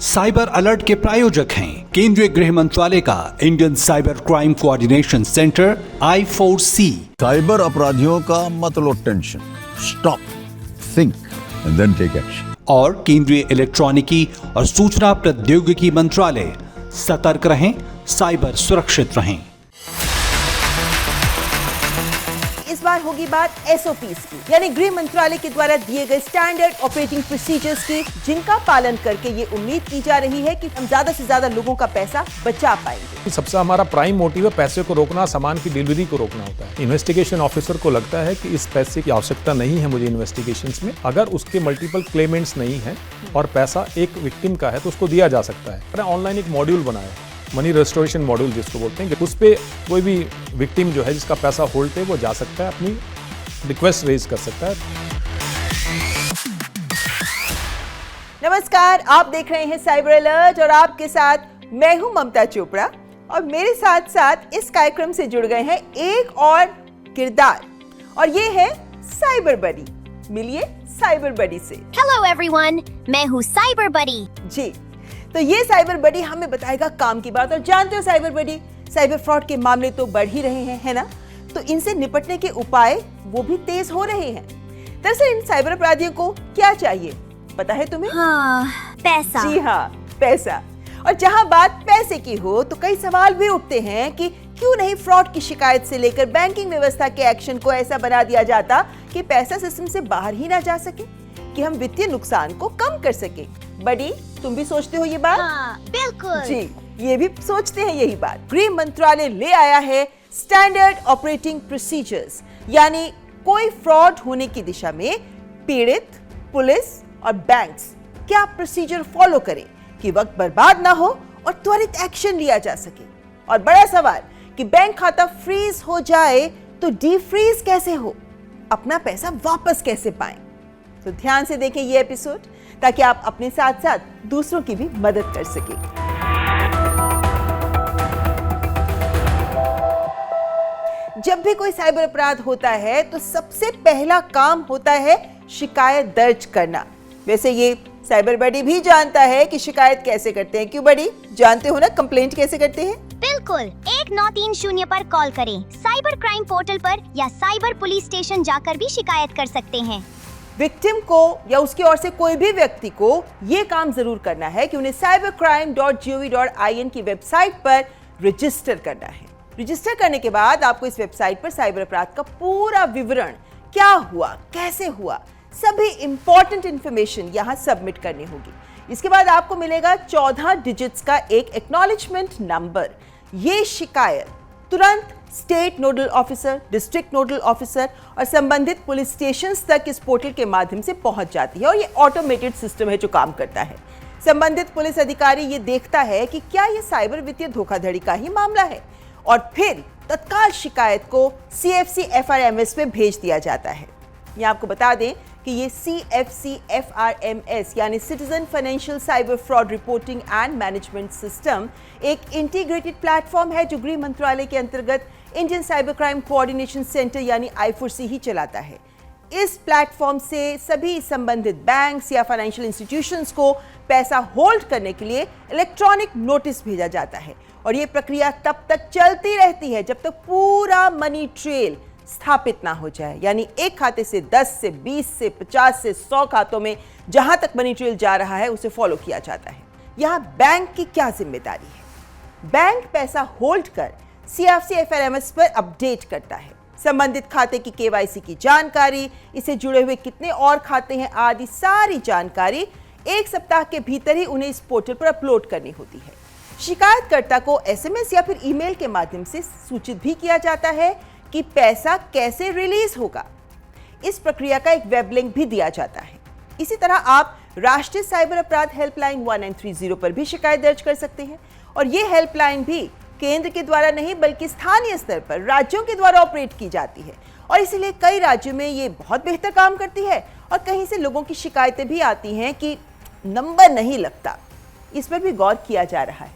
Cyber alert के प्रायोजक हैं केंद्रीय गृह मंत्रालय का Indian cyber crime coordination centre I4C। Cyber अपराधियों का मत लो tension, stop, think and then take action. और केंद्रीय इलेक्ट्रॉनिकी और सूचना प्रौद्योगिकी मंत्रालय, सतर्क रहें, साइबर सुरक्षित रहें। इस बार होगी बात SOPs की, यानी गृह मंत्रालय के द्वारा दिए गए स्टैंडर्ड ऑपरेटिंग प्रोसीजर्स की, जिनका पालन करके ये उम्मीद की जा रही है कि हम ज्यादा से ज्यादा लोगों का पैसा बचा पाएंगे। सबसे हमारा प्राइम मोटिव है पैसे को रोकना, सामान की डिलीवरी को रोकना होता है। इन्वेस्टिगेशन ऑफिसर को लगता है कि इस पैसे की आवश्यकता नहीं है मुझे इन्वेस्टिगेशंस में, अगर उसके मल्टीपल क्लेमेंट्स नहीं है और पैसा एक विक्टिम का है तो उसको दिया जा सकता है। ऑनलाइन एक मॉड्यूल बनाया, मनी रेस्टोरेशन मॉड्यूल जिसको बोलते हैं, उस पे कोई भी विक्टिम जो है जिसका पैसा होल्ड है वो जा सकता है, अपनी रिक्वेस्ट रेज कर सकता है। नमस्कार, आप देख रहे हैं साइबर अलर्ट और आपके साथ मैं हूं ममता चोपड़ा, और मेरे साथ साथ इस कार्यक्रम से जुड़ गए हैं एक और किरदार, और ये है साइबर बडी। मिलिए साइबर बडी से। हेलो एवरीवन, मैं हूँ साइबर बडी। जी, तो ये साइबर बडी हमें बताएगा काम की बात। और जानते हो साइबर बडी, साइबर फ्रॉड के मामले तो बढ़ ही रहे हैं, है ना? तो इनसे निपटने के उपाय वो भी तेज हो रहे हैं। दरअसल इन साइबर अपराधियों को क्या चाहिए पता है तुम्हें? हाँ, पैसा। जी हाँ, पैसा। और जहाँ बात पैसे की हो तो कई सवाल भी उठते हैं कि क्यों नहीं फ्रॉड की शिकायत से लेकर बैंकिंग व्यवस्था के एक्शन को ऐसा बना दिया जाता कि पैसा सिस्टम से बाहर ही ना जा सके, कि हम वित्तीय नुकसान को कम कर सके। बडी, तुम भी सोचते हो ये बात? हाँ, बिल्कुल। जी, ये भी सोचते हैं यही बात। गृह मंत्रालय ले आया है स्टैंडर्ड ऑपरेटिंग प्रोसीजर्स, यानी कोई फ्रॉड होने की दिशा में पीड़ित, पुलिस और बैंक्स क्या प्रोसीजर फॉलो करें कि वक्त बर्बाद ना हो और त्वरित एक्शन लिया जा सके। और बड़ा सवाल कि बैंक खाता फ्रीज हो जाए तो डीफ्रीज कैसे हो, अपना पैसा वापस कैसे पाएं। तो ध्यान से देखें ये एपिसोड, ताकि आप अपने साथ साथ दूसरों की भी मदद कर सकें। जब भी कोई साइबर अपराध होता है तो सबसे पहला काम होता है शिकायत दर्ज करना। वैसे ये साइबर बडी भी जानता है कि शिकायत कैसे करते हैं। क्यों बडी, जानते हो ना कंप्लेंट कैसे करते हैं? बिल्कुल, 1930 पर कॉल करें, साइबर क्राइम पोर्टल पर या साइबर पुलिस स्टेशन जाकर भी शिकायत कर सकते हैं। विक्टिम को या उसकी ओर से कोई भी व्यक्ति को ये काम जरूर करना है कि उन्हें cybercrime.gov.in की वेबसाइट पर रजिस्टर करना है। रजिस्टर करने के बाद आपको इस वेबसाइट पर साइबर अपराध का पूरा विवरण, क्या हुआ, कैसे हुआ, सभी इंपॉर्टेंट इंफॉर्मेशन यहाँ सबमिट करनी होगी। इसके बाद आपको मिलेगा 14 डिजिट्स का एक एक्नॉलेजमेंट नंबर। ये शिकायत तुरंत state nodal officer, district nodal officer और संबंधित पुलिस स्टेशंस तक इस पोर्टल के माध्यम से पहुंच जाती है, और ये ऑटोमेटेड सिस्टम है जो काम करता है। संबंधित पुलिस अधिकारी ये देखता है कि क्या ये साइबर वित्तीय धोखाधड़ी का ही मामला है, और फिर तत्काल शिकायत को CFC FRMS में भेज दिया जाता है। ये आपको बता दें कि ये CFC FRMS यानी citizen financial cyber fraud reporting and management system एक इंटीग्रेटेड प्लेटफॉर्म है जो गृह मंत्रालय के अंतर्गत Indian cyber crime coordination centre यानी I4C ही चलाता है। इस प्लेटफॉर्म से सभी संबंधित बैंक्स या फाइनेंशियल इंस्टीट्यूशंस को पैसा होल्ड करने के लिए इलेक्ट्रॉनिक नोटिस भेजा जाता है, और ये प्रक्रिया तब तक चलती रहती है जब तक पूरा मनी ट्रेल स्थापित ना हो जाए। यानी एक खाते से 10 से 20 से 50 से 100 खातों में जहां तक मनी ट्रेल जा रहा है उसे फॉलो किया जाता है। यहां बैंक की क्या जिम्मेदारी है? बैंक पैसा होल्ड कर CFC FRMS पर अपडेट करता है, संबंधित खाते की KYC की जानकारी, इसे जुड़े हुए कितने और खाते हैं आदि सारी जानकारी एक सप्ताह के भीतर ही उन्हें इस पोर्टल पर अपलोड करनी होती है। शिकायतकर्ता को SMS या फिर ईमेल के माध्यम से सूचित भी किया जाता है कि पैसा कैसे रिलीज होगा। इस प्रक्रिया का एक वेब लिंक भी दिया जाता है। इसी तरह आप राष्ट्रीय साइबर अपराध हेल्पलाइन 1930 पर भी शिकायत दर्ज कर सकते हैं, और ये हेल्पलाइन भी केंद्र के द्वारा नहीं बल्कि स्थानीय स्तर पर राज्यों के द्वारा ऑपरेट की जाती है, और इसीलिए कई राज्यों में ये बहुत बेहतर काम करती है। और कहीं से लोगों की शिकायतें भी आती हैं कि नंबर नहीं लगता, इस पर भी गौर किया जा रहा है।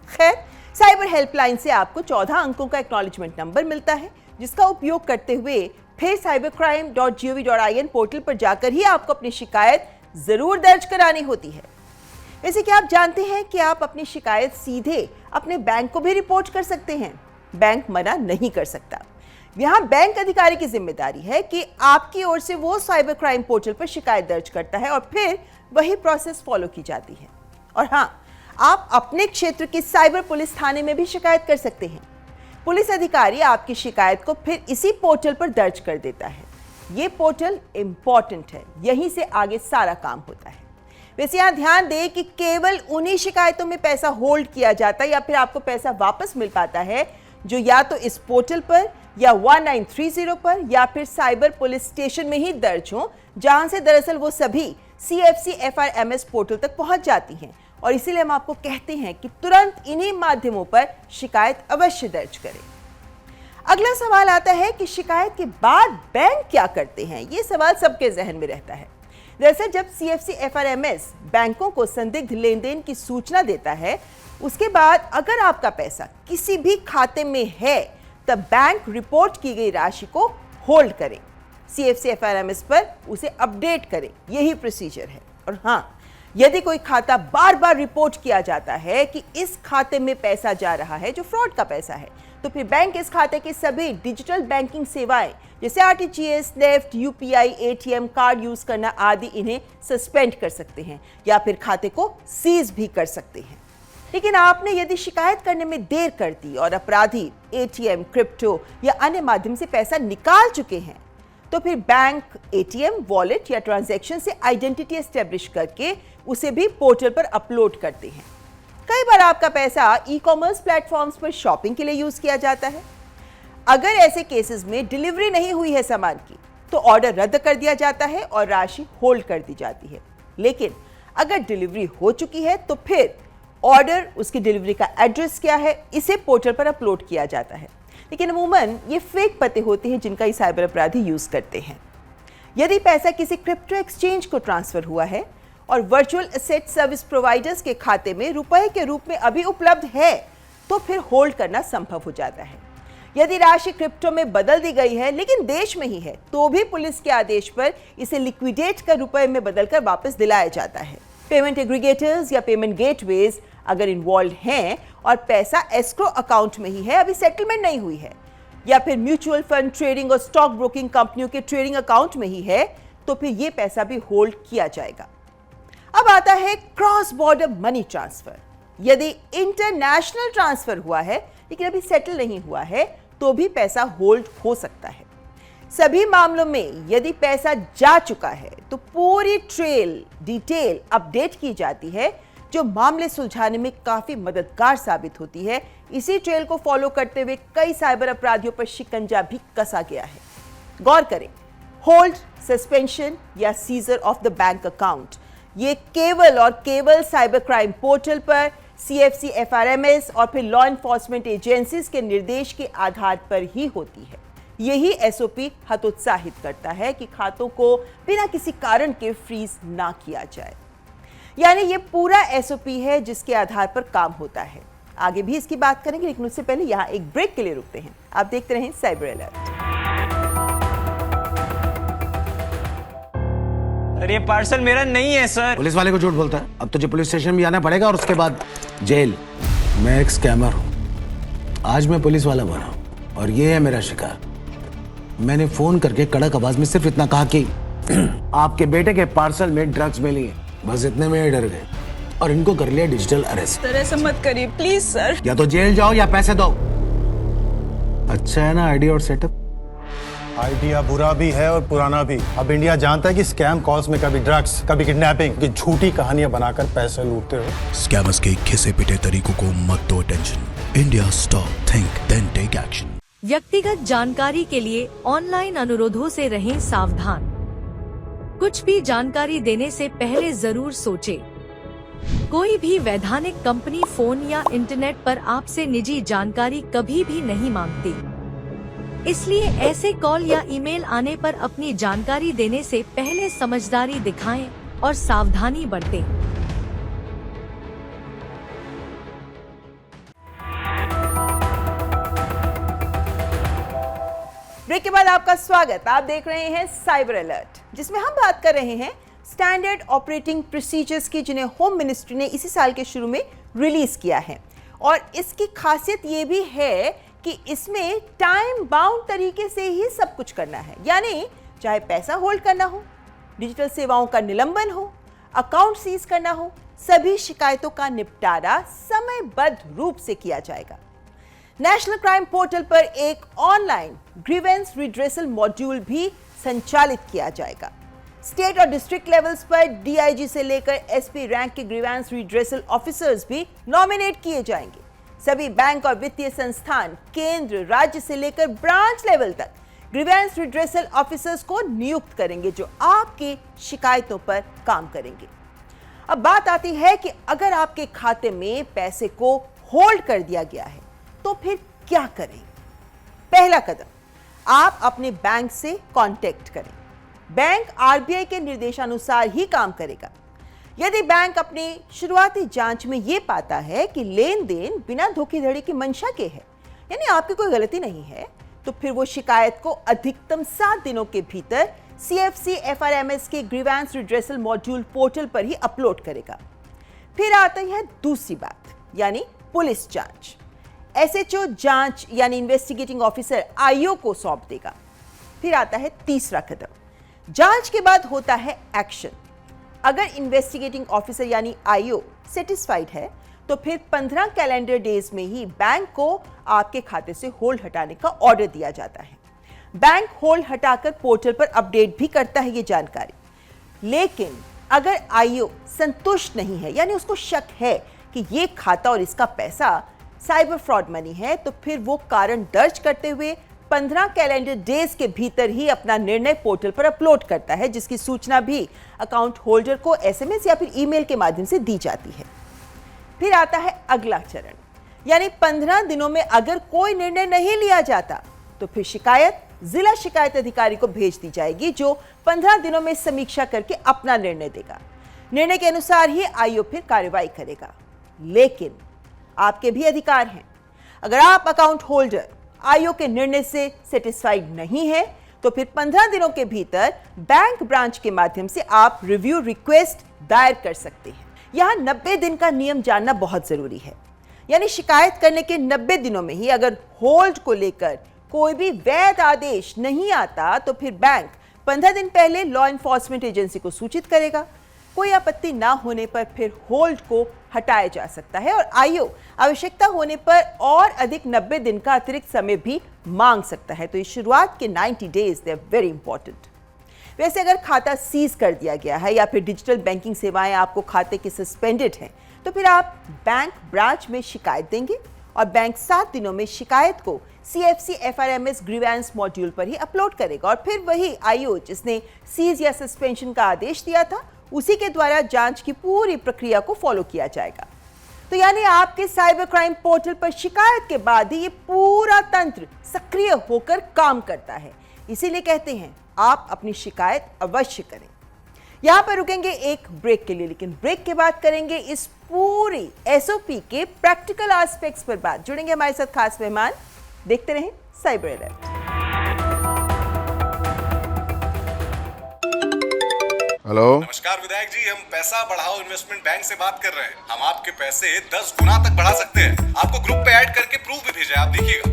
खैर, साइबर हेल्पलाइन से आपको 14 अंकों का एक्नॉलेजमेंट नंबर मिलता है, जिसका उपयोग करते हुए फिर cybercrime.gov.in पोर्टल पर जाकर ही आपको अपनी शिकायत जरूर दर्ज करानी होती है। वैसे क्या आप जानते हैं कि आप अपनी शिकायत सीधे अपने बैंक को भी रिपोर्ट कर सकते हैं? बैंक मना नहीं कर सकता। यहाँ बैंक अधिकारी की जिम्मेदारी है कि आपकी ओर से वो साइबर क्राइम पोर्टल पर शिकायत दर्ज करता है और फिर वही प्रोसेस फॉलो की जाती है। और हाँ, आप अपने क्षेत्र की साइबर पुलिस थाने में भी शिकायत कर सकते हैं। पुलिस अधिकारी आपकी शिकायत को फिर इसी पोर्टल पर दर्ज कर देता है। ये पोर्टल इंपॉर्टेंट है, यहीं से आगे सारा काम होता है। वैसे यहाँ ध्यान दें कि केवल उन्हीं शिकायतों में पैसा होल्ड किया जाता है या फिर आपको पैसा वापस मिल पाता है जो या तो इस पोर्टल पर या 1930 पर या फिर साइबर पुलिस स्टेशन में ही दर्ज हो, जहां से दरअसल वो सभी CFC FRMS पोर्टल तक पहुंच जाती हैं। और इसीलिए हम आपको कहते हैं कि तुरंत इन्हीं माध्यमों पर शिकायत अवश्य दर्ज करें। अगला सवाल आता है कि शिकायत के बाद बैंक क्या करते हैं? ये सवाल सबके जहन में रहता है। दरअसल जब CFC FRMS बैंकों को संदिग्ध लेन देन की सूचना देता है, उसके बाद अगर आपका पैसा किसी भी खाते में है तब बैंक रिपोर्ट की गई राशि को होल्ड करें, CFC FRMS पर उसे अपडेट करें। यही प्रोसीजर है। और हाँ, यदि कोई खाता बार बार रिपोर्ट किया जाता है कि इस खाते में पैसा जा रहा है जो फ्रॉड का पैसा है, तो फिर बैंक इस खाते के सभी डिजिटल बैंकिंग सेवाएं जैसे RTGS, NEFT, UPI, ATM card use करना आदि इन्हें सस्पेंड कर सकते हैं या फिर खाते को सीज भी कर सकते हैं। लेकिन आपने यदि शिकायत करने में देर कर दी और अपराधी ATM, क्रिप्टो या अन्य माध्यम से पैसा निकाल चुके हैं, तो फिर बैंक ATM, वॉलेट या ट्रांजैक्शन से आइडेंटिटी एस्टेब्लिश करके उसे भी पोर्टल पर अपलोड करते हैं। कई बार आपका पैसा ई-कॉमर्स प्लेटफॉर्म्स पर शॉपिंग के लिए यूज किया जाता है। अगर ऐसे केसेस में डिलीवरी नहीं हुई है सामान की, तो ऑर्डर रद्द कर दिया जाता है और राशि होल्ड कर दी जाती है। लेकिन अगर डिलीवरी हो चुकी है तो फिर ऑर्डर, उसकी डिलीवरी का एड्रेस क्या है, इसे पोर्टल पर अपलोड किया जाता है। लेकिन अमूमन ये फेक पते होते हैं जिनका ये साइबर अपराधी यूज करते हैं। यदि पैसा किसी क्रिप्टो एक्सचेंज को ट्रांसफर हुआ है और वर्चुअल एसेट सर्विस प्रोवाइडर्स के खाते में रुपए के रूप में अभी उपलब्ध है, तो फिर होल्ड करना संभव हो जाता है। यदि राशि क्रिप्टो में बदल दी गई है लेकिन देश में ही है, तो भी पुलिस के आदेश पर इसे लिक्विडेट कर रुपए में बदलकर वापस दिलाया जाता है। पेमेंट एग्रीगेटर्स या पेमेंट गेटवेज अगर इन्वॉल्व हैं और पैसा एस्क्रो अकाउंट में ही है, अभी सेटलमेंट नहीं हुई है, या फिर म्यूचुअल फंड, ट्रेडिंग और स्टॉक ब्रोकिंग कंपनियों के ट्रेडिंग अकाउंट में ही है, तो फिर ये पैसा भी होल्ड किया जाएगा। अब आता है क्रॉस बॉर्डर मनी ट्रांसफर। यदि इंटरनेशनल ट्रांसफर हुआ है लेकिन अभी सेटल नहीं हुआ है, तो भी पैसा होल्ड हो सकता है। सभी मामलों में यदि पैसा जा चुका है तो पूरी ट्रेल डिटेल अपडेट की जाती है, जो मामले सुलझाने में काफी मददगार साबित होती है। इसी ट्रेल को फॉलो करते हुए कई साइबर अपराधियों पर शिकंजा भी कसा गया है। गौर करें, होल्ड, सस्पेंशन या scissor of the bank account, ये केवल और केवल साइबर क्राइम पोर्टल पर CFC FRMS और फिर लॉ एनफोर्समेंट एजेंसीज के निर्देश के आधार पर ही होती है। यही SOP हतोत्साहित करता है कि खातों को बिना किसी कारण के फ्रीज ना किया जाए। यानी ये पूरा SOP है जिसके आधार पर काम होता है। आगे भी इसकी बात करेंगे, लेकिन उससे पहले यहाँ एक ब्रेक के लिए रुकते हैं। आप देखते रहें साइबर अलर्ट। अरे ये पार्सल मेरा नहीं है सर। पुलिस वाले को झूठ बोलता है। अब तुझे पुलिस स्टेशन भी आना पड़ेगा और उसके बाद जेल। मैं एक स्कैमर हूँ। आज मैं पुलिस वाला बना हूँ और ये है मेरा शिकार। मैंने फोन करके कड़क आवाज में सिर्फ इतना कहा कि आपके बेटे के पार्सल में ड्रग्स मिली है। बस इतने में ही डर गए और इनको कर लिया डिजिटल अरेस्ट। सर ऐसा मत करिए प्लीज सर। या तो जेल जाओ या पैसे दो। अच्छा है ना आइडिया और सेटअप? आइडिया बुरा भी है और पुराना भी। अब इंडिया जानता है कि स्कैम कॉल्स में कभी ड्रग्स, कभी किडनैपिंग की झूठी कहानियां बनाकर पैसे लूटते हो। स्कैमर्स के घिसे पिटे तरीकों को मत दो tension. India stop, think then take action. व्यक्तिगत जानकारी के लिए ऑनलाइन अनुरोधों से रहें सावधान। कुछ भी जानकारी देने से पहले जरूर सोचें। कोई भी वैधानिक कंपनी फोन या इंटरनेट पर आपसे निजी जानकारी कभी भी नहीं मांगती, इसलिए ऐसे कॉल या ईमेल आने पर अपनी जानकारी देने से पहले समझदारी दिखाएं और सावधानी बरतें। ब्रेक के बाद आपका स्वागत। आप देख रहे हैं साइबर अलर्ट, जिसमें हम बात कर रहे हैं स्टैंडर्ड ऑपरेटिंग प्रोसीजर्स की, जिन्हें होम मिनिस्ट्री ने इसी साल के शुरू में रिलीज किया है। और इसकी खासियत ये भी है कि इसमें टाइम बाउंड तरीके से ही सब कुछ करना है, यानी चाहे पैसा होल्ड करना हो, डिजिटल सेवाओं का निलंबन हो, अकाउंट सीज करना हो, सभी शिकायतों का निपटारा समयबद्ध रूप से किया जाएगा। नेशनल क्राइम पोर्टल पर एक ऑनलाइन ग्रीवेंस रिड्रेसल मॉड्यूल भी संचालित किया जाएगा। स्टेट और डिस्ट्रिक्ट लेवल्स पर डीआईजी से लेकर एसपी रैंक के ग्रीवेंस रिड्रेसल ऑफिसर्स भी नॉमिनेट किए जाएंगे। सभी बैंक और वित्तीय संस्थान केंद्र, राज्य से लेकर ब्रांच लेवल तक ग्रीवेंस रिड्रेसल ऑफिसर्स को नियुक्त करेंगे, जो आपकी शिकायतों पर काम करेंगे। अब बात आती है कि अगर आपके खाते में पैसे को होल्ड कर दिया गया है तो फिर क्या करें? पहला कदम, आप अपने बैंक से कांटेक्ट करें। बैंक आरबीआई के निर्देशानुसार ही काम करेगा। यदि बैंक अपनी शुरुआती जांच में यह पाता है कि लेन देन बिना धोखाधड़ी की मंशा के है, यानी आपकी कोई गलती नहीं है, तो फिर वो शिकायत को अधिकतम 7 दिनों के भीतर CFC FRMS के ग्रीवेंस रिड्रेसल मॉड्यूल पोर्टल पर ही अपलोड करेगा। फिर आती है दूसरी बात, यानी पुलिस जांच। SHO जांच यानी इन्वेस्टिगेटिंग ऑफिसर IO को सौंप देगा। फिर आता है तीसरा कदम, जांच के बाद होता है एक्शन। अगर इन्वेस्टिगेटिंग ऑफिसर यानी IO सेटिस्फाइड है तो फिर 15 कैलेंडर डेज में ही बैंक को आपके खाते से होल्ड हटाने का ऑर्डर दिया जाता है। बैंक होल्ड हटाकर पोर्टल पर अपडेट भी करता है ये जानकारी। लेकिन अगर IO संतुष्ट नहीं है, यानी उसको शक है कि ये खाता और इसका पैसा साइबर फ्रॉड मनी है, तो फिर वो कारण दर्ज करते हुए 15 कैलेंडर डेज के भीतर ही अपना निर्णय पोर्टल पर अपलोड करता है, जिसकी सूचना भी अकाउंट होल्डर को SMS या फिर ईमेल के माध्यम से दी जाती है। फिर आता है अगला चरण, यानी 15 दिनों में अगर कोई निर्णय नहीं लिया जाता तो फिर शिकायत जिला शिकायत अधिकारी को भेज दी जाएगी, जो 15 दिनों में समीक्षा करके अपना निर्णय देगा। निर्णय के अनुसार ही IO फिर कार्रवाई करेगा। लेकिन आपके भी अधिकार हैं। अगर आप अकाउंट होल्डर IO के निर्णय से सेटिस्फाइड नहीं है तो फिर 15 दिनों के भीतर बैंक ब्रांच के माध्यम से आप रिव्यू रिक्वेस्ट दायर कर सकते हैं। यहां 90 दिन का नियम जानना बहुत जरूरी है, यानी शिकायत करने के 90 दिनों में ही अगर होल्ड को लेकर कोई भी वैध आदेश नहीं आता तो फिर बैंक 15 दिन पहले लॉ एनफोर्समेंट एजेंसी को सूचित करेगा। कोई आपत्ति ना होने पर फिर होल्ड को हटाया जा सकता है और IO आवश्यकता होने पर और अधिक 90 दिन का अतिरिक्त समय भी मांग सकता है। तो इस शुरुआत के 90 days they are very important. वैसे अगर खाता सीज कर दिया गया है या फिर डिजिटल बैंकिंग सेवाएं आपको खाते की सस्पेंडेड हैं, तो फिर आप बैंक ब्रांच में शिकायत देंगे और बैंक 7 दिनों में शिकायत को CFC FRMS ग्रीवेंस मॉड्यूल पर ही अपलोड करेगा और फिर वही IO जिसने सीज या सस्पेंशन का आदेश दिया था, उसी के द्वारा जांच की पूरी प्रक्रिया को फॉलो किया जाएगा। तो यानी आपके साइबर क्राइम पोर्टल पर शिकायत के बाद ही ये पूरा तंत्र सक्रिय होकर काम करता है। इसीलिए कहते हैं आप अपनी शिकायत अवश्य करें। यहां पर रुकेंगे एक ब्रेक के लिए, लेकिन ब्रेक के बाद करेंगे इस पूरी SOP के प्रैक्टिकल एस्पेक्ट्स पर बात। जुड़ेंगे हमारे साथ खास मेहमान। देखते रहें साइबर अलर्ट। हेलो, नमस्कार विधायक जी, हम पैसा बढ़ाओ इन्वेस्टमेंट बैंक से बात कर रहे हैं। हम आपके पैसे 10 गुना तक बढ़ा सकते हैं। आपको ग्रुप पे ऐड करके प्रूफ भी भेजा है, आप देखिएगा।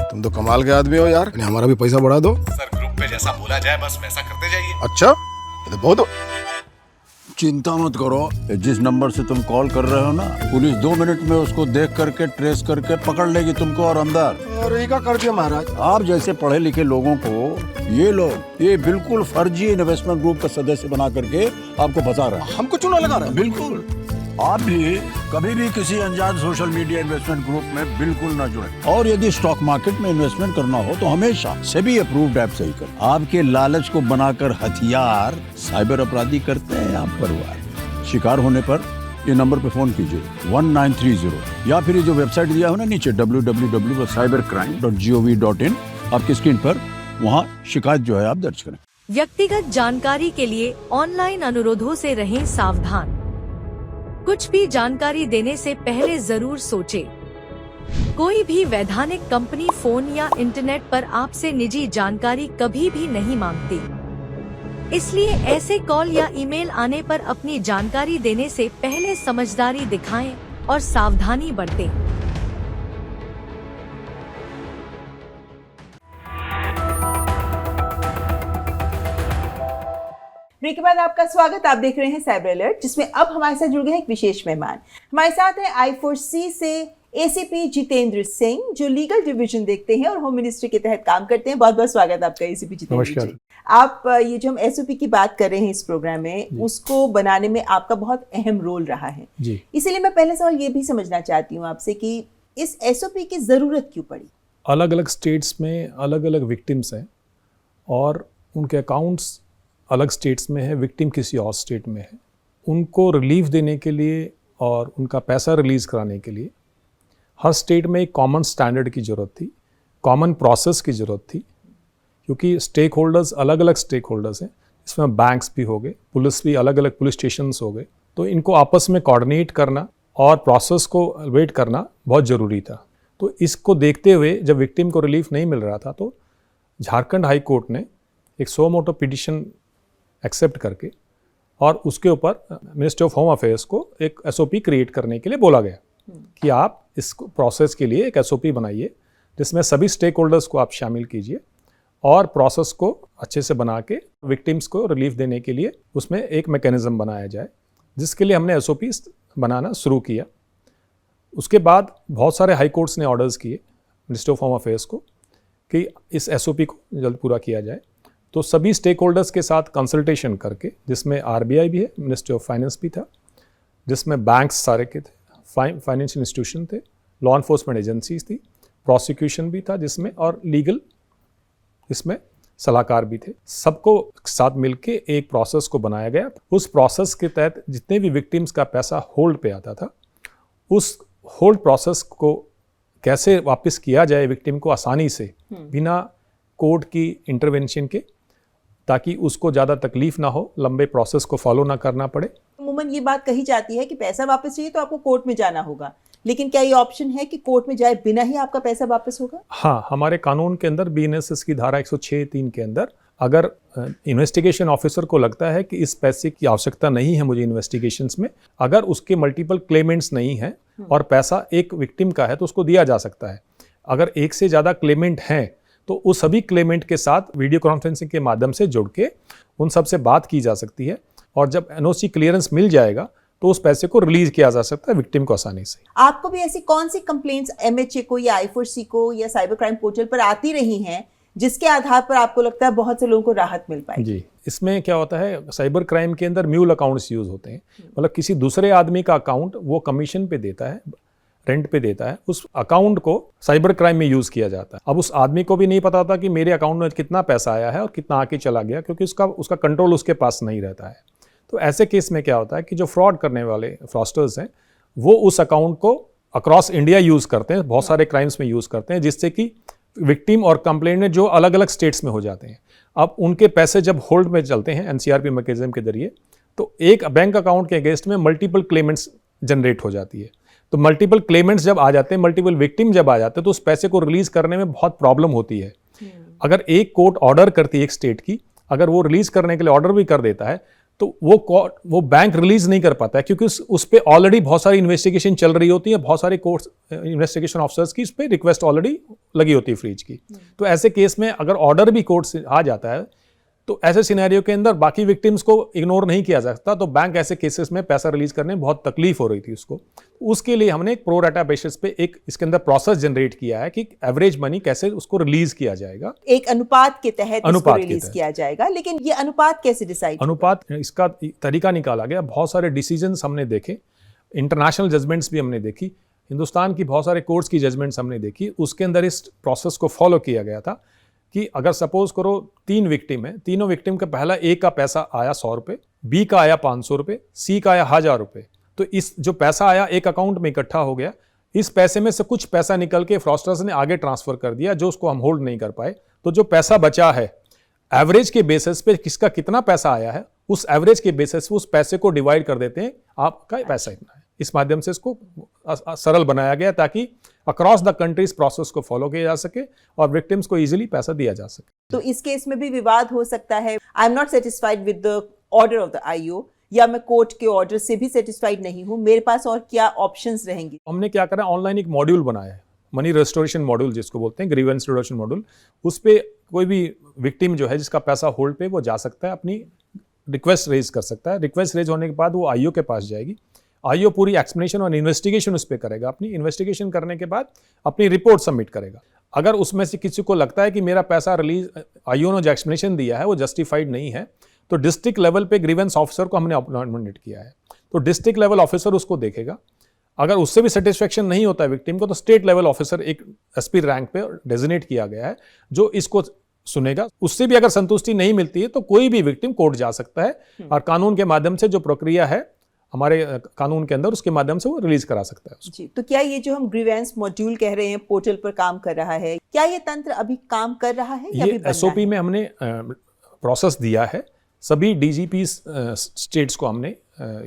तुम तो कमाल के आदमी हो यार, हमारा भी पैसा बढ़ा दो। सर ग्रुप पे जैसा बोला जाए बस वैसा करते जाइए। अच्छा, ये तो बहुत। चिंता मत करो, जिस नंबर से तुम कॉल कर रहे हो ना, पुलिस 2 मिनट में उसको देख करके ट्रेस करके पकड़ लेगी तुमको और अंदर। और ये क्या कर दिया महाराज? आप जैसे पढ़े लिखे लोगों को ये बिल्कुल फर्जी इन्वेस्टमेंट ग्रुप का सदस्य बना करके आपको फंसा रहा है। हमको चूना लगा रहा है। बिल्कुल, आप भी कभी भी किसी अनजान सोशल मीडिया इन्वेस्टमेंट ग्रुप में बिल्कुल न जुड़े। और यदि स्टॉक मार्केट में इन्वेस्टमेंट करना हो तो हमेशा सेबी अप्रूव्ड ऐप से ही करें। आपके लालच को बनाकर हथियार साइबर अपराधी करते हैं आप परिवार। शिकार होने पर ये नंबर पे फोन कीजिए 1930 या फिर ये जो वेबसाइट दिया है ना नीचे www.cybercrime.gov.in आपकी स्क्रीन पर, वहाँ शिकायत जो है आप दर्ज करें। व्यक्तिगत जानकारी के लिए ऑनलाइन अनुरोधों से रहें सावधान। कुछ भी जानकारी देने से पहले जरूर सोचें। कोई भी वैधानिक कंपनी फोन या इंटरनेट पर आपसे निजी जानकारी कभी भी नहीं मांगती। इसलिए ऐसे कॉल या ईमेल आने पर अपनी जानकारी देने से पहले समझदारी दिखाएं और सावधानी बरतें। ब्रेक के बाद आपका स्वागत। आप देख रहे हैं साइबर अलर्ट, जिसमें अब हमारे साथ जुड़ गए एक विशेष मेहमान। हमारे साथ हैं I4C से एसीपी जितेंद्र सिंह, जो लीगल डिवीजन देखते हैं और होम मिनिस्ट्री के तहत काम करते हैं। बहुत बहुत स्वागत आपका एसीपी जितेंद्र जी। आप ये जो हम एसओपी की बात कर रहे हैं इस प्रोग्राम में, उसको बनाने में आपका बहुत अहम रोल रहा है जी। इसीलिए मैं पहले सवाल ये भी समझना चाहती हूँ आपसे कि इस एसओपी की जरूरत क्यों पड़ी? अलग अलग स्टेट्स में अलग अलग विक्टिम्स हैं और उनके अकाउंट्स अलग स्टेट्स में है, विक्टिम किसी और स्टेट में है। उनको रिलीफ देने के लिए और उनका पैसा रिलीज़ कराने के लिए हर स्टेट में एक कॉमन स्टैंडर्ड की ज़रूरत थी, कॉमन प्रोसेस की ज़रूरत थी, क्योंकि स्टेक होल्डर्स अलग अलग स्टेक होल्डर्स हैं। इसमें बैंक्स भी हो गए, पुलिस भी अलग अलग पुलिस स्टेशंस हो गए, तो इनको आपस में कोऑर्डिनेट करना और प्रोसेस को वेट करना बहुत ज़रूरी था। तो इसको देखते हुए जब विक्टिम को रिलीफ नहीं मिल रहा था तो झारखंड हाई कोर्ट ने एक सो मोटो पिटिशन एक्सेप्ट करके और उसके ऊपर मिनिस्ट्री ऑफ होम अफेयर्स को एक एसओपी क्रिएट करने के लिए बोला गया कि आप इस प्रोसेस के लिए एक एसओपी बनाइए जिसमें सभी स्टेक होल्डर्स को आप शामिल कीजिए और प्रोसेस को अच्छे से बना के विक्टिम्स को रिलीफ देने के लिए उसमें एक मैकेनिज्म बनाया जाए, जिसके लिए हमने एसओपी बनाना शुरू किया। उसके बाद बहुत सारे हाई कोर्ट्स ने ऑर्डर्स किए मिनिस्ट्री ऑफ होम अफेयर्स को कि इस एसओपी को जल्द पूरा किया जाए। तो सभी स्टेक होल्डर्स के साथ कंसल्टेशन करके, जिसमें आरबीआई भी है, मिनिस्ट्री ऑफ फाइनेंस भी था, जिसमें बैंक्स सारे के थे, फाइनेंशियल इंस्टीट्यूशन थे, लॉ एनफोर्समेंट एजेंसीज थी, प्रोसिक्यूशन भी था जिसमें, और लीगल इसमें सलाहकार भी थे। सबको साथ मिलके एक प्रोसेस को बनाया गया। उस प्रोसेस के तहत जितने भी विक्टिम्स का पैसा होल्ड पे आता था, उस होल्ड प्रोसेस को कैसे वापस किया जाए विक्टिम को आसानी से, बिना कोर्ट की इंटरवेंशन के, ताकि उसको ज़्यादा तकलीफ ना हो, लंबे प्रोसेस को फॉलो ना करना पड़े। अमूमन ये बात कही जाती है कि पैसा वापस चाहिए तो आपको कोर्ट में जाना होगा, लेकिन क्या ये ऑप्शन है कि कोर्ट में जाए बिना ही आपका पैसा वापस होगा? हाँ, हमारे कानून के अंदर बीएनएसएस की धारा 106(3) के अंदर अगर इन्वेस्टिगेशन ऑफिसर को लगता है कि इस पैसे की आवश्यकता नहीं है मुझे इन्वेस्टिगेशंस में, अगर उसके मल्टीपल क्लेमेंट्स नहीं हैं और पैसा एक विक्टिम का है तो उसको दिया जा सकता है। अगर एक से ज़्यादा क्लेमेंट हैं तो उस सभी क्लेमेंट के साथ वीडियो कॉन्फ्रेंसिंग के माध्यम से जुड़ के उन सब से बात की जा सकती है, और जब एनओसी क्लियरेंस मिल जाएगा तो उस पैसे को रिलीज किया जा सकता है विक्टिम को आसानी से। आपको भी ऐसी कौन सी कंप्लेंट्स एमएचए को या I4C को या साइबर क्राइम पोर्टल पर आती रही हैं जिसके आधार पर आपको लगता है बहुत से लोगों को राहत मिल पाएगी? जी, इसमें क्या होता है, साइबर क्राइम के अंदर म्यूल अकाउंट्स यूज होते हैं, मतलब किसी दूसरे आदमी का अकाउंट वो कमीशन पे देता है, रेंट पे देता है, उस अकाउंट को साइबर क्राइम में यूज किया जाता है। अब उस आदमी को भी नहीं पता होता कि मेरे अकाउंट में कितना पैसा आया है और कितना आके चला गया, क्योंकि उसका कंट्रोल उसके पास नहीं रहता है। तो ऐसे केस में क्या होता है कि जो फ्रॉड करने वाले फ्रॉस्टर्स हैं वो उस अकाउंट को अक्रॉस इंडिया यूज करते हैं, बहुत सारे क्राइम्स में यूज करते हैं, जिससे कि विक्टिम और कंप्लेंट जो अलग अलग स्टेट्स में हो जाते हैं। अब उनके पैसे जब होल्ड में चलते हैं एनसीआरपी मैकेनिज्म के जरिए, तो एक बैंक अकाउंट के अगेंस्ट में मल्टीपल क्लेमेंट्स जनरेट हो जाती है। तो मल्टीपल क्लेमेंट्स जब आ जाते हैं, मल्टीपल विक्टिम जब आ जाते हैं, तो उस पैसे को रिलीज करने में बहुत प्रॉब्लम होती है। अगर एक कोर्ट ऑर्डर करती है एक स्टेट की, अगर वो रिलीज करने के लिए ऑर्डर भी कर देता है तो वो बैंक रिलीज नहीं कर पाता है, क्योंकि उस पर ऑलरेडी बहुत सारी इन्वेस्टिगेशन चल रही होती है, बहुत सारे कोर्ट इन्वेस्टिगेशन ऑफिसर्स की उस पर रिक्वेस्ट ऑलरेडी लगी होती है फ्रीज की। तो ऐसे केस में अगर ऑर्डर भी कोर्ट से आ जाता है तो ऐसे सिनेरियो के अंदर बाकी विक्टिम्स को इग्नोर नहीं किया जा सकता। तो बैंक ऐसे केसेस में पैसा रिलीज करने में बहुत तकलीफ हो रही थी उसको। उसके लिए हमने एक प्रो राटा बेसिस पे एक इसके अंदर प्रोसेस जनरेट किया है कि एवरेज मनी कैसे उसको रिलीज किया जाएगा, एक अनुपात के तहत इसको रिलीज किया जाएगा। लेकिन ये अनुपात कैसे डिसाइड? अनुपात, इसका तरीका निकाला गया, बहुत सारे डिसीजंस हमने देखे, इंटरनेशनल जजमेंट्स भी हमने देखी, हिंदुस्तान की बहुत सारे कोर्ट्स की जजमेंट्स हमने देखी। उसके अंदर इस प्रोसेस को फॉलो किया गया था कि अगर सपोज करो 3 विक्टिम है, तीनों विक्टिम का पहला ए का पैसा आया 100 रुपये, बी का आया 500 रुपये, सी का आया 1000 रुपये। तो इस जो पैसा आया एक अकाउंट में इकट्ठा हो गया, इस पैसे में से कुछ पैसा निकल के फ्रॉस्टर्स ने आगे ट्रांसफर कर दिया, जो उसको हम होल्ड नहीं कर पाए। तो जो पैसा बचा है, एवरेज के बेसिस पे किसका कितना पैसा आया है, उस एवरेज के बेसिस पे उस पैसे को डिवाइड कर देते हैं, आपका पैसा इतना है। इस माध्यम से इसको सरल बनाया गया ताकि अक्रॉस द कंट्री इस प्रोसेस को फॉलो किया जा सके और विक्टिम्स को इजीली पैसा दिया जा सके। तो इस केस में भी विवाद हो सकता है, I am not satisfied with the order of the IO, या मैं कोर्ट के ऑर्डर से भी सेटिस्फाइड नहीं हूं, मेरे पास और क्या ऑप्शंस रहेंगे? हमने क्या करा, ऑनलाइन एक मॉड्यूल बनाया है, मनी रेस्टोरेशन मॉड्यूल जिसको बोलते हैं, ग्रीवेंस रिडक्शन मॉड्यूल। उस पे कोई भी विक्टिम जो है जिसका पैसा होल्ड पे, वो जा सकता है, अपनी रिक्वेस्ट रेज कर सकता है। रिक्वेस्ट रेज होने के बाद वो आईओ के पास जाएगी, आईओ पूरी एक्सप्लेनेशन और इन्वेस्टिगेशन उस पर करेगा। अपनी इन्वेस्टिगेशन करने के बाद अपनी रिपोर्ट सबमिट करेगा। अगर उसमें से किसी को लगता है कि मेरा पैसा रिलीज, आईओ ने जो एक्सप्लेनेशन दिया है वो जस्टिफाइड नहीं है, तो डिस्ट्रिक्ट लेवल पे ग्रीवेंस ऑफिसर को हमने अपॉइंटमेंट किया है, तो डिस्ट्रिक्ट लेवल ऑफिसर उसको देखेगा। अगर उससे भी सेटिस्फेक्शन नहीं होता है विक्टिम को, तो स्टेट लेवल ऑफिसर एक एसपी रैंक पे डेजिग्नेट किया गया है जो इसको सुनेगा। उससे भी अगर संतुष्टि नहीं मिलती है तो कोई भी विक्टिम कोर्ट जा सकता है और कानून के माध्यम से जो प्रक्रिया है हमारे कानून के अंदर, उसके माध्यम से वो रिलीज करा सकता है उसको। जी, तो क्या ये जो हम ग्रीवेंस मॉड्यूल कह रहे हैं पोर्टल पर काम कर रहा है, क्या ये तंत्र अभी काम कर रहा है या ये एसओपी में हमने प्रोसेस दिया है, सभी डीजीपी स्टेट्स को हमने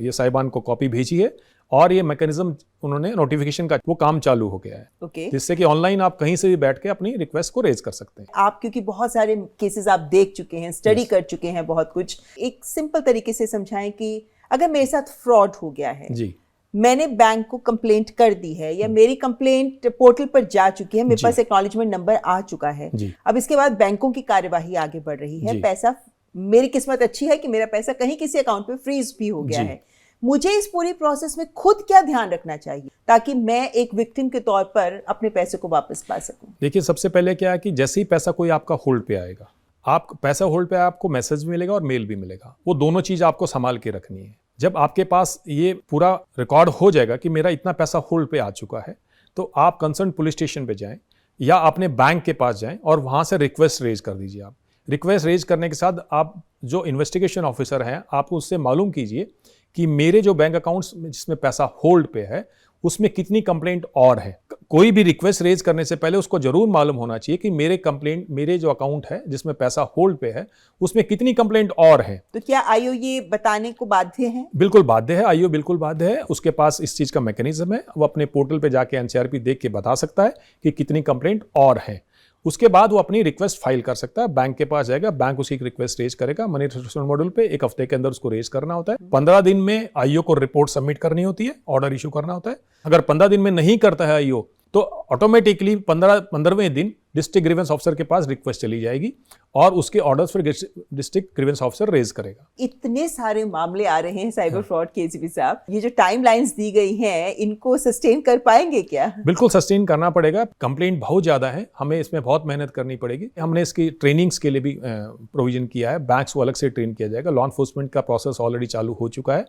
ये साहिबान को कॉपी भेजी है और ये मैकेनिज्म उन्होंने नोटिफिकेशन का वो काम चालू हो गया है। ओके। जिससे कि ऑनलाइन आप कहीं से भी बैठ के अपनी रिक्वेस्ट को रेज कर सकते हैं। आप क्योंकि बहुत सारे केसेस आप देख चुके हैं, स्टडी कर चुके हैं बहुत कुछ, एक सिंपल तरीके से समझाएं कि अगर मेरे साथ फ्रॉड हो गया है जी, मैंने बैंक को कंप्लेंट कर दी है या मेरी कंप्लेंट पोर्टल पर जा चुकी है, मेरे पास एक्नॉलेजमेंट नंबर आ चुका है, अब इसके बाद बैंकों की कार्यवाही आगे बढ़ रही है, पैसा, मेरी किस्मत अच्छी है कि मेरा पैसा कहीं किसी अकाउंट पे फ्रीज भी हो गया है, मुझे इस पूरी प्रोसेस में खुद क्या ध्यान रखना चाहिए ताकि मैं एक विक्टिम के तौर पर अपने पैसे को वापस पा सकूं? देखिए, सबसे पहले क्या है कि जैसे ही पैसा कोई आपका होल्ड पे आएगा, आप पैसा होल्ड पे, आपको मैसेज भी मिलेगा और मेल भी मिलेगा, वो दोनों चीज आपको संभाल के रखनी है। जब आपके पास ये पूरा रिकॉर्ड हो जाएगा कि मेरा इतना पैसा होल्ड पे आ चुका है, तो आप कंसर्न पुलिस स्टेशन पे जाएं या अपने बैंक के पास जाएं और वहां से रिक्वेस्ट रेज कर दीजिए। आप रिक्वेस्ट रेज करने के साथ आप जो इन्वेस्टिगेशन ऑफिसर हैं, आप उससे मालूम कीजिए कि मेरे जो बैंक अकाउंट्स में जिसमें पैसा होल्ड पे है उसमें कितनी कंप्लेंट और है। कोई भी रिक्वेस्ट रेज करने से पहले उसको जरूर मालूम होना चाहिए कि मेरे जो अकाउंट है जिसमें पैसा होल्ड पे है उसमें कितनी कंप्लेंट और है। तो क्या आईओ ये बताने को बाध्य है? बिल्कुल बाध्य है, आईओ बिल्कुल बाध्य है। उसके पास इस चीज का मैकेनिज्म है, वो अपने पोर्टल पे जाके एनसीआरपी देख के बता सकता है कि कितनी कंप्लेंट और है। उसके बाद वो अपनी रिक्वेस्ट फाइल कर सकता है, बैंक के पास जाएगा, बैंक उसकी रिक्वेस्ट रेज करेगा मनी रेस्टोरेशन मॉड्यूल पे। 1 हफ्ते के अंदर उसको रेज करना होता है। 15 दिन में आईओ को रिपोर्ट सबमिट करनी होती है, ऑर्डर इशू करना होता है। अगर 15 दिन में नहीं करता है आईओ तो ऑटोमेटिकली 15वें दिन डिस्ट्रिक्ट ग्रीवेंस ऑफिसर के पास रिक्वेस्ट चली जाएगी और उसके ऑर्डर्स फिर डिस्ट्रिक्ट ग्रीवेंस ऑफिसर रेज करेगा। इतने सारे मामले आ रहे हैं साइबर फ्रॉड के, एसीपी साहब, ये जो टाइमलाइंस दी गई हैं इनको सस्टेन कर पाएंगे क्या? बिल्कुल सस्टेन करना पड़ेगा। कंप्लेंट बहुत ज्यादा है, हमें इसमें बहुत मेहनत करनी पड़ेगी। हमने इसकी ट्रेनिंग्स के लिए भी प्रोविजन किया है, बैंक्स को अलग से ट्रेन किया जाएगा। लॉ एनफोर्समेंट का प्रोसेस ऑलरेडी चालू हो चुका है।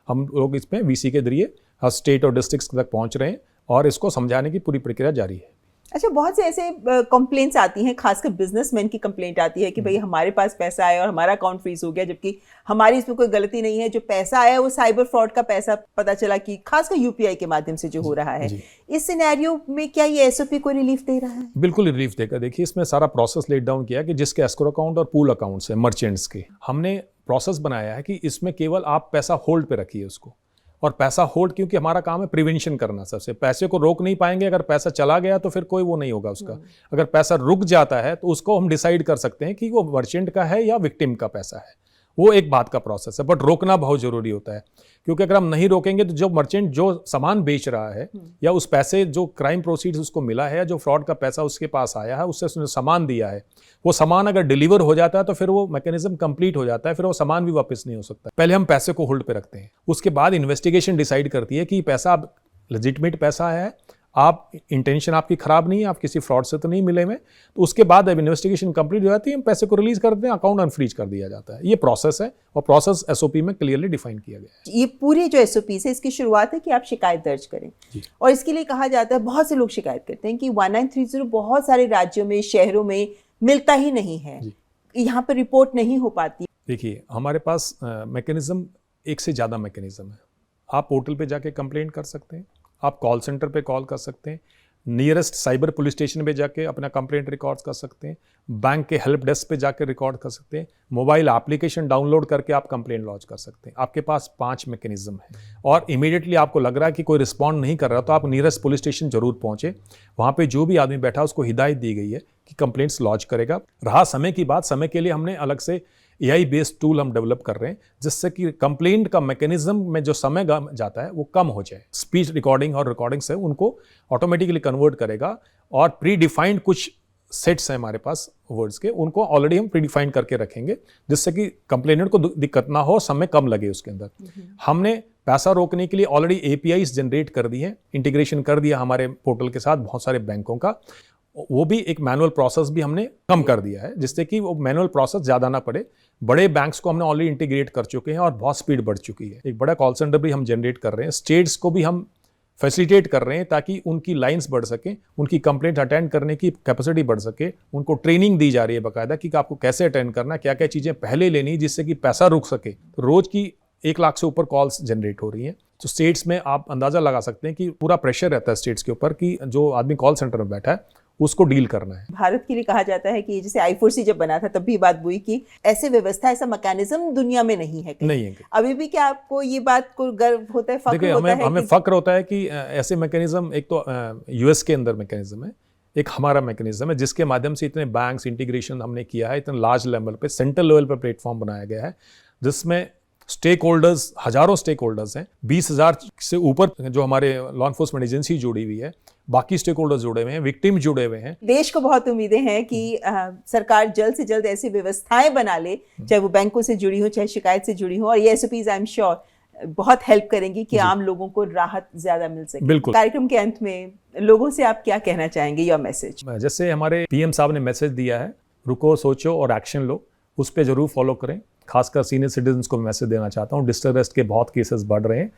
हम लोग इसमें वीसी के जरिए हर स्टेट और डिस्ट्रिक्ट तक पहुंच रहे हैं और इसको समझाने की पूरी प्रक्रिया जारी है। अच्छा, बहुत से ऐसे कंप्लेंट्स आती हैं, खासकर बिजनेसमैन की कंप्लेंट आती है कि भाई हमारे पास पैसा आया और हमारा अकाउंट फ्रीज हो गया, जबकि हमारी इसमें कोई गलती नहीं है, जो पैसा आया वो साइबर फ्रॉड का पैसा पता चला कि खासकर यूपीआई के माध्यम से जो हो रहा है। इस सिनेरियो में क्या ये एसओपी को रिलीफ दे रहा है? बिल्कुल रिलीफ देगा। देखिए, इसमें सारा प्रोसेस लेट डाउन किया कि जिसके एस्क्रो अकाउंट और पूल अकाउंट्स है मर्चेंट्स के, हमने प्रोसेस बनाया है कि इसमें केवल आप पैसा होल्ड पे रखिए उसको, और पैसा होल्ड, क्योंकि हमारा काम है प्रिवेंशन करना। सबसे पैसे को रोक नहीं पाएंगे, अगर पैसा चला गया तो फिर कोई वो नहीं होगा उसका। अगर पैसा रुक जाता है तो उसको हम डिसाइड कर सकते हैं कि वो मर्चेंट का है या विक्टिम का पैसा है, वो एक बात का प्रोसेस है। बट रोकना बहुत जरूरी होता है, क्योंकि अगर हम नहीं रोकेंगे तो जो मर्चेंट जो सामान बेच रहा है या उस पैसे जो क्राइम प्रोसीड्स उसको मिला है या जो फ्रॉड का पैसा उसके पास आया है, उससे उसने सामान दिया है, वो सामान अगर डिलीवर हो जाता है तो फिर वो मैकेनिज्म कंप्लीट हो जाता है, फिर वो सामान भी वापस नहीं हो सकता। पहले हम पैसे को होल्ड पे रखते हैं, उसके बाद इन्वेस्टिगेशन डिसाइड करती है कि पैसा लेजिटिमेट पैसा है, आप इंटेंशन आपकी खराब नहीं है, आप किसी फ्रॉड से तो नहीं मिले में, तो उसके बाद अब इन्वेस्टिगेशन कंप्लीट हो जाती है, हम पैसे को रिलीज करते हैं, अकाउंट अनफ्रीज कर दिया जाता है। ये प्रोसेस है और प्रोसेस एसओपी में क्लियरली डिफाइन किया गया है। ये पूरी जो एसओपी है इसकी शुरुआत है कि आप शिकायत दर्ज करें, और इसके लिए कहा जाता है, बहुत से लोग शिकायत करते हैं कि 1930 बहुत सारे राज्यों में, शहरों में मिलता ही नहीं है, यहाँ पर रिपोर्ट नहीं हो पाती। देखिए, हमारे पास मैकेनिज्म एक से ज़्यादा मैकेनिज्म है। आप पोर्टल पे जाके कंप्लेंट कर सकते हैं, आप कॉल सेंटर पे कॉल कर सकते हैं, नियरेस्ट साइबर पुलिस स्टेशन पे जाके अपना कंप्लेंट रिकॉर्ड कर सकते हैं, बैंक के हेल्प डेस्क पे जाके रिकॉर्ड कर सकते हैं, मोबाइल एप्लीकेशन डाउनलोड करके आप कंप्लेंट लॉन्च कर सकते हैं। आपके पास 5 मैकेनिज्म है और इमीडिएटली आपको लग रहा है कि कोई रिस्पॉन्ड नहीं कर रहा तो आप नियरेस्ट पुलिस स्टेशन जरूर पहुंचे। वहाँ पे जो भी आदमी बैठा उसको हिदायत दी गई है कि कंप्लेंट्स लॉन्च करेगा। रहा समय की बात, समय के लिए हमने अलग से AI बेस्ड टूल हम डेवलप कर रहे हैं जिससे कि कंप्लेंट का मैकेनिज्म में जो समय जाता है वो कम हो जाए। स्पीच रिकॉर्डिंग और रिकॉर्डिंग से उनको ऑटोमेटिकली कन्वर्ट करेगा और प्री डिफाइंड कुछ सेट्स हैं हमारे पास वर्ड्स के, उनको ऑलरेडी हम प्री डिफाइंड करके रखेंगे जिससे कि कंप्लेनेंट को दिक्कत ना हो, समय कम लगे उसके अंदर। हमने पैसा रोकने के लिए ऑलरेडी APIs जनरेट कर दी हैं, इंटीग्रेशन कर दिया हमारे पोर्टल के साथ बहुत सारे बैंकों का। वो भी एक मैनुअल प्रोसेस भी हमने कम कर दिया है जिससे कि वो मैनुअल प्रोसेस ज़्यादा ना पड़े। बड़े बैंक्स को हमने ऑलरेडी इंटीग्रेट कर चुके हैं और बहुत स्पीड बढ़ चुकी है। एक बड़ा कॉल सेंटर भी हम जनरेट कर रहे हैं, स्टेट्स को भी हम फैसिलिटेट कर रहे हैं ताकि उनकी लाइंस बढ़ सकें, उनकी कंप्लेंट अटेंड करने की कैपेसिटी बढ़ सके। उनको ट्रेनिंग दी जा रही है बाकायदा कि आपको कैसे अटेंड करना, क्या क्या चीज़ें पहले लेनी जिससे कि पैसा रुक सके। रोज़ की 1 लाख से ऊपर कॉल्स जनरेट हो रही हैं। तो स्टेट्स में आप अंदाज़ा लगा सकते हैं कि पूरा प्रेशर रहता है स्टेट्स के ऊपर कि जो आदमी कॉल सेंटर में बैठा है उसको डील करना है। भारत के लिए कहा जाता है कि जैसे I4C जब बना था तब भी बात हुई कि ऐसे व्यवस्था, ऐसा मैकेनिज्म दुनिया में नहीं है कहीं। नहीं है। अभी भी क्या आपको ये बात को गर्व होता है, फख्र होता है? हमें फख्र होता है कि ऐसे मैकेनिज्म, एक तो US के अंदर मैकेनिज्म है, एक हमारा मैकेनिज्म है जिसके माध्यम से इतने बैंक्स इंटीग्रेशन हमने किया है, इतने लार्ज लेवल पे, सेंट्रल लेवल पे प्लेटफॉर्म बनाया गया है जिसमें स्टेक होल्डर्स, हजारों स्टेक होल्डर्स हैं, 20,000 से ऊपर जो हमारे लॉ एनफोर्समेंट एजेंसी जुड़ी हुई है, बाकी स्टेक होल्डर्स जुड़े हुए हैं, विक्टिम जुड़े हुए हैं। देश को बहुत उम्मीदें हैं कि सरकार जल्द से जल्द ऐसी व्यवस्थाएं बना ले, चाहे वो बैंकों से जुड़ी हो, चाहे शिकायत से जुड़ी हो, और ये SOPs आई एम श्योर बहुत हेल्प करेंगी कि आम लोगों को राहत ज्यादा मिल सके। बिल्कुल। कार्यक्रम के अंत में लोगों से आप क्या कहना चाहेंगे, योर मैसेज? जैसे हमारे PM साहब ने मैसेज दिया है, रुको, सोचो और एक्शन लो, उस पर जरूर फॉलो करें। खासकर सीनियर सिटीजन्स को मैसेज देना चाहता हूँ, डिजिटल अरेस्ट के बहुत केसेस बढ़ रहे हैं।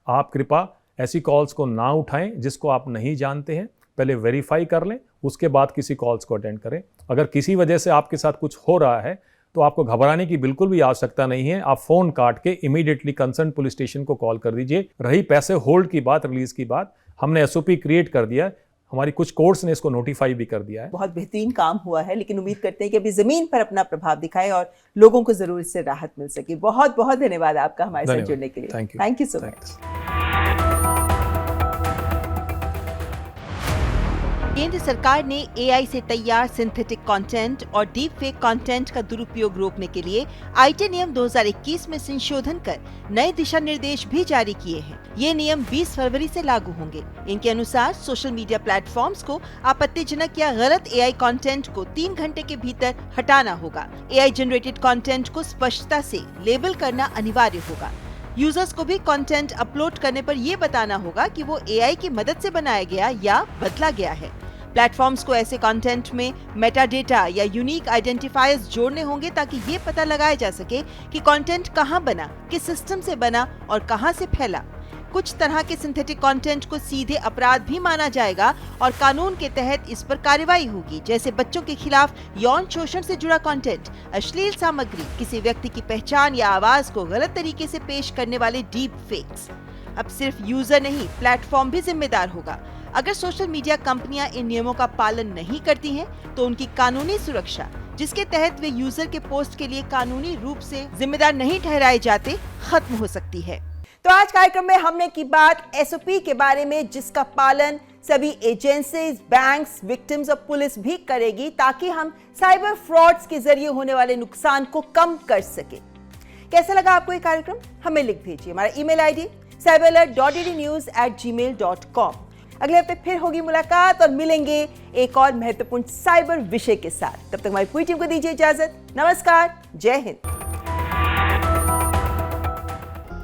आप कृपया ऐसी कॉल्स को ना उठाएं जिसको आप नहीं जानते हैं, पहले वेरीफाई कर लें, उसके बाद किसी कॉल्स को अटेंड करें। अगर किसी वजह से आपके साथ कुछ हो रहा है तो आपको घबराने की बिल्कुल भी आवश्यकता नहीं है। आप फ़ोन काट के इमीडिएटली कंसर्न पुलिस स्टेशन को कॉल कर दीजिए। रही पैसे होल्ड की बात, रिलीज की बात, हमने SOP क्रिएट कर दिया है, हमारी कुछ कोर्ट्स ने इसको नोटिफाई भी कर दिया है। बहुत बेहतरीन काम हुआ है, लेकिन उम्मीद करते हैं कि अभी जमीन पर अपना प्रभाव दिखाए और लोगों को जरूर इससे राहत मिल सके। बहुत बहुत धन्यवाद आपका हमारे साथ जुड़ने के लिए। Thank you so much. केंद्र सरकार ने AI से तैयार सिंथेटिक कंटेंट और डीप फेक कंटेंट का दुरुपयोग रोकने के लिए IT नियम 2021 में संशोधन कर नए दिशा निर्देश भी जारी किए हैं। ये नियम 20 फरवरी से लागू होंगे। इनके अनुसार सोशल मीडिया प्लेटफॉर्म्स को आपत्तिजनक या गलत AI कंटेंट को 3 घंटे के भीतर हटाना होगा। AI जनरेटेड कंटेंट को स्पष्टता से लेबल करना अनिवार्य होगा। यूजर्स को भी कंटेंट अपलोड करने पर यह बताना होगा कि वो AI की मदद से बनाया गया या बदला गया है। प्लेटफॉर्म्स को ऐसे कंटेंट में मेटा डेटा या यूनिक आइडेंटिफायर्स जोड़ने होंगे ताकि ये पता लगाया जा सके कि कंटेंट कहां बना, किस सिस्टम से बना और कहां से फैला। कुछ तरह के सिंथेटिक कंटेंट को सीधे अपराध भी माना जाएगा और कानून के तहत इस पर कार्रवाई होगी, जैसे बच्चों के खिलाफ यौन शोषण से जुड़ा कंटेंट, अश्लील सामग्री, किसी व्यक्ति की पहचान या आवाज को गलत तरीके से पेश करने वाले डीप फेक्स। अब सिर्फ यूजर नहीं, प्लेटफॉर्म भी जिम्मेदार होगा। अगर सोशल मीडिया कंपनियां इन नियमों का पालन नहीं करती हैं, तो उनकी कानूनी सुरक्षा, जिसके तहत वे यूजर के पोस्ट के लिए कानूनी रूप से जिम्मेदार नहीं ठहराए जाते, खत्म हो सकती है। तो आज कार्यक्रम में हमने की बात SOP के बारे में, जिसका पालन सभी एजेंसीज, बैंक्स, विक्टिम्स और पुलिस भी करेगी ताकि हम साइबर फ्रॉड्स के जरिए होने वाले नुकसान को कम कर सके। कैसा लगा आपको ये कार्यक्रम? हमें लिख भेजिए। हमारा ईमेल ID cyberalert.ednews@gmail.com। अगले हफ्ते फिर होगी मुलाकात और मिलेंगे एक और महत्वपूर्ण साइबर विषय के साथ। तब तक हमारी पूरी टीम को दीजिए इजाजत। नमस्कार, जय हिंद।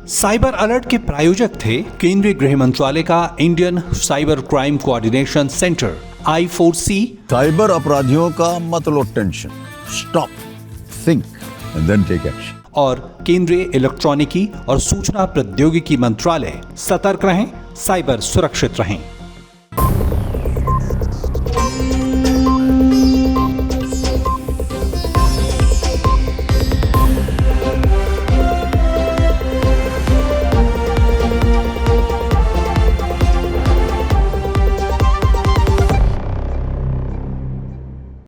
साइबर अलर्ट के प्रायोजक थे केंद्रीय गृह मंत्रालय का Indian cyber crime coordination centre I4C। Cyber अपराधियों का मत लो tension, stop, think and then take action. और केंद्रीय इलेक्ट्रॉनिकी और सूचना प्रौद्योगिकी मंत्रालय। सतर्क रहें, साइबर सुरक्षित रहें।